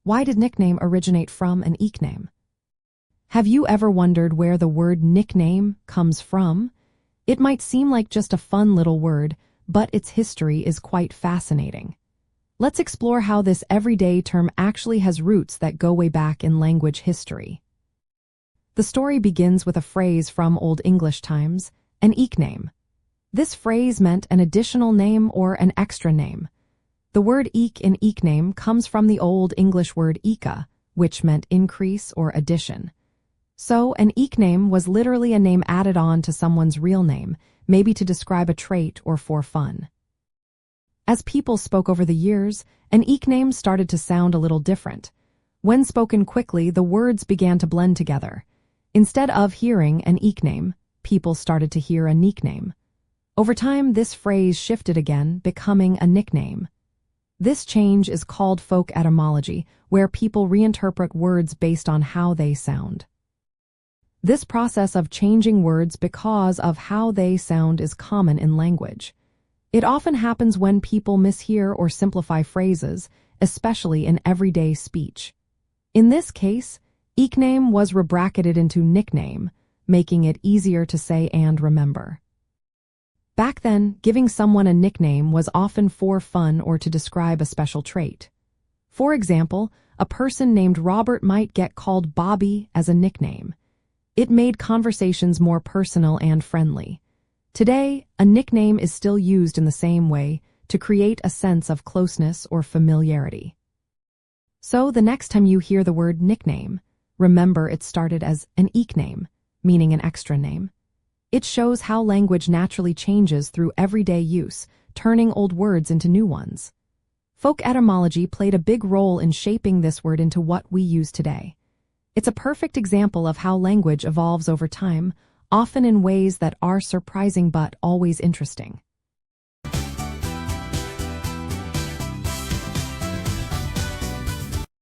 Why did nickname originate from an Ekename? Have you ever wondered where the word nickname comes from? It might seem like just a fun little word, but its history is quite fascinating. Let's explore how this everyday term actually has roots that go way back in language history. The story begins with a phrase from Old English times, an Ekename. This phrase meant an additional name or an extra name. The word ek in Ekename comes from the Old English word eka, which meant increase or addition. So, an Ekename was literally a name added on to someone's real name, maybe to describe a trait or for fun. As people spoke over the years, an Ekename started to sound a little different. When spoken quickly, the words began to blend together. Instead of hearing an Ekename, people started to hear a nickname. Over time, this phrase shifted again, becoming a nickname. This change is called folk etymology, where people reinterpret words based on how they sound. This process of changing words because of how they sound is common in language. It often happens when people mishear or simplify phrases, especially in everyday speech. In this case, Ekename was rebracketed into nickname, making it easier to say and remember. Back then, giving someone a nickname was often for fun or to describe a special trait. For example, a person named Robert might get called Bobby as a nickname. It made conversations more personal and friendly. Today, a nickname is still used in the same way to create a sense of closeness or familiarity. So the next time you hear the word nickname, remember it started as an Ekename, meaning an extra name. It shows how language naturally changes through everyday use, turning old words into new ones. Folk etymology played a big role in shaping this word into what we use today. It's a perfect example of how language evolves over time, often in ways that are surprising but always interesting.